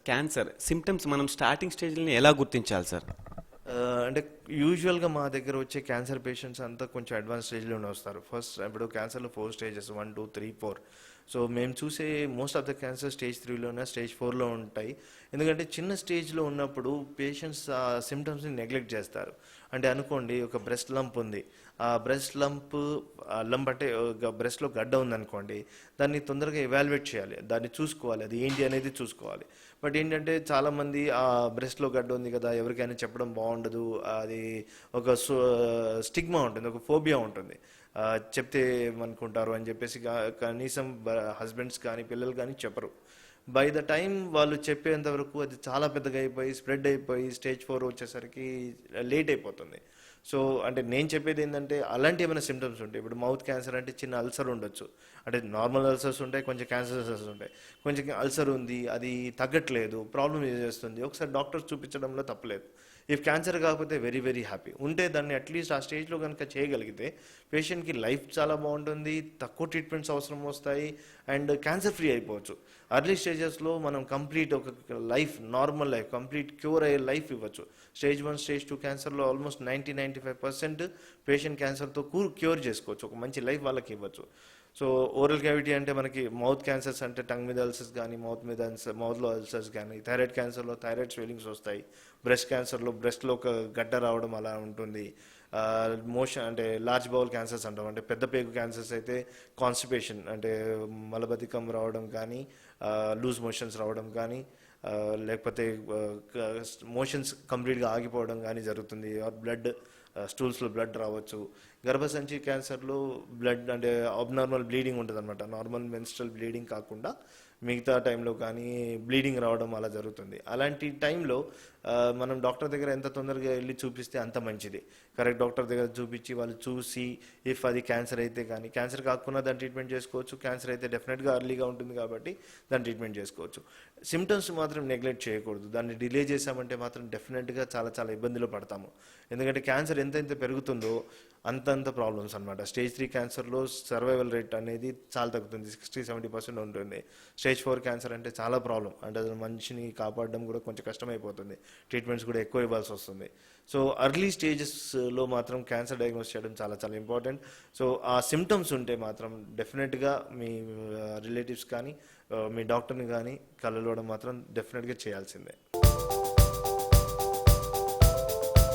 Cancer symptoms మనం starting స్టేజ్లో ఎలా గుర్తించాలి సార్? అంటే యూజువల్గా మా దగ్గర వచ్చే క్యాన్సర్ పేషెంట్స్ అంతా కొంచెం అడ్వాన్స్ స్టేజ్లోనే వస్తారు. ఫస్ట్ ఇప్పుడు క్యాన్సర్లో 4 స్టేజెస్ 1, 2, 3, 4. సో మేము చూసే most of the cancer stage 3లోనే, స్టేజ్ 4లో ఉంటాయి. ఎందుకంటే చిన్న స్టేజ్లో ఉన్నప్పుడు పేషెంట్స్ ఆ సిమ్టమ్స్ని నెగ్లెక్ట్ చేస్తారు. అంటే అనుకోండి, ఒక బ్రెస్ట్ లంప్ ఉంది, ఆ బ్రెస్ట్ లంప్ అంటే బ్రెస్ట్లో గడ్డ ఉందనుకోండి, దాన్ని తొందరగా ఎవాల్యుయేట్ చేయాలి, దాన్ని చూసుకోవాలి, అది ఏంటి అనేది చూసుకోవాలి. బట్ ఏంటంటే చాలామంది ఆ బ్రెస్ట్లో గడ్డ ఉంది కదా, ఎవరికైనా చెప్పడం బాగుండదు, అది ఒక స్టిగ్మా ఉంటుంది, ఒక ఫోబియా ఉంటుంది, చెప్తే ఏమనుకుంటారు అని చెప్పేసి కనీసం హస్బెండ్స్ కానీ పిల్లలు కానీ చెప్పరు. బై ద టైం వాళ్ళు చెప్పేంత వరకు అది చాలా పెద్దగా అయిపోయి స్ప్రెడ్ అయిపోయి స్టేజ్ 4 వచ్చేసరికి లేట్ అయిపోతుంది. సో అంటే నేను చెప్పేది ఏంటంటే, అలాంటి ఏమైనా సిమ్టమ్స్ ఉంటాయి. ఇప్పుడు మౌత్ క్యాన్సర్ అంటే చిన్న అల్సర్ ఉండొచ్చు, అంటే నార్మల్ అల్సర్స్ ఉంటాయి, కొంచెం క్యాన్సర్ అల్సర్స్ ఉంటాయి. కొంచెం అల్సర్ ఉంది, అది తగ్గట్లేదు, ప్రాబ్లం చేస్తుంది, ఒకసారి డాక్టర్స్ చూపించడంలో తప్పలేదు. ఇఫ్ క్యాన్సర్ కాకపోతే వెరీ వెరీ హ్యాపీ ఉంటే దాన్ని అట్లీస్ట్ ఆ స్టేజ్లో కనుక చేయగలిగితే పేషెంట్కి లైఫ్ చాలా బాగుంటుంది, తక్కువ ట్రీట్మెంట్స్ అవసరం వస్తాయి, అండ్ క్యాన్సర్ ఫ్రీ అయిపోవచ్చు. అర్లీ స్టేజెస్లో మనం కంప్లీట్ ఒక life, normal life, complete cure అయ్యే లైఫ్ ఇవ్వచ్చు. స్టేజ్ 1, స్టేజ్ 2 క్యాన్సర్లో ఆల్మోస్ట్ 90-95% పేషెంట్ క్యాన్సర్తో క్యూర్ చేసుకోవచ్చు, ఒక మంచి లైఫ్ వాళ్ళకి ఇవ్వచ్చు. సో ఓరల్ క్యావిటీ అంటే మనకి మౌత్ క్యాన్సర్స్ అంటే టంగ్ మీద అల్సర్స్ కానీ, మౌత్లో అల్సర్స్ కానీ, థైరాయిడ్ క్యాన్సర్లో థైరాయిడ్ స్వెల్లింగ్స్ వస్తాయి, బ్రెస్ట్ క్యాన్సర్లో బ్రెస్ట్లో ఒక గడ్డ రావడం అలా ఉంటుంది. మోషన్ అంటే లార్జ్ బౌల్ క్యాన్సర్స్ అంటాం, అంటే పెద్ద పేగు క్యాన్సర్స్ అయితే కాన్స్టిపేషన్ అంటే మలబద్ధకం రావడం కానీ, లూజ్ మోషన్స్ రావడం కానీ, లేకపోతే మోషన్స్ కంప్లీట్గా ఆగిపోవడం కానీ జరుగుతుంది. బ్లడ్ స్టూల్స్లో బ్లడ్ రావచ్చు. గర్భసంచి క్యాన్సర్లో బ్లడ్ అంటే అబ్నార్మల్ బ్లీడింగ్ ఉంటుంది అనమాట, నార్మల్ మెన్స్ట్రల్ బ్లీడింగ్ కాకుండా మిగతా టైంలో కానీ బ్లీడింగ్ రావడం అలా జరుగుతుంది. అలాంటి టైంలో మనం డాక్టర్ దగ్గర ఎంత తొందరగా వెళ్ళి చూపిస్తే అంత మంచిది. కరెక్ట్ డాక్టర్ దగ్గర చూపించి వాళ్ళు చూసి ఇఫ్ అది క్యాన్సర్ అయితే కానీ, క్యాన్సర్ కాకుండా దాన్ని ట్రీట్మెంట్ చేసుకోవచ్చు, క్యాన్సర్ అయితే డెఫినెట్గా అర్లీగా ఉంటుంది కాబట్టి దాన్ని ట్రీట్మెంట్ చేసుకోవచ్చు. సిమ్టమ్స్ మాత్రం నెగ్లెక్ట్ చేయకూడదు, దాన్ని డిలే చేసామంటే మాత్రం డెఫినెట్గా చాలా చాలా ఇబ్బందులు పడతాము. ఎందుకంటే క్యాన్సర్ ఎంత పెరుగుతుందో అంతంత ప్రాబ్లమ్స్ అనమాట. స్టేజ్ 3 క్యాన్సర్లో సర్వైవల్ రేట్ అనేది చాలా తగ్గుతుంది, 60-70% ఉంటుంది. స్టేజ్ 4 క్యాన్సర్ అంటే చాలా ప్రాబ్లం, అంటే అది మనిషిని కాపాడడం కూడా కొంచెం కష్టమైపోతుంది, ట్రీట్మెంట్స్ కూడా ఎక్కువ ఇవ్వాల్సి వస్తుంది. సో అర్లీ స్టేజెస్లో మాత్రం క్యాన్సర్ డయాగ్నోస్ చేయడం చాలా చాలా ఇంపార్టెంట్. సో ఆ సిమ్టమ్స్ ఉంటే మాత్రం డెఫినెట్గా మీ రిలేటివ్స్ కానీ మీ డాక్టర్ని కానీ కలవడం మాత్రం డెఫినెట్గా చేయాల్సిందే.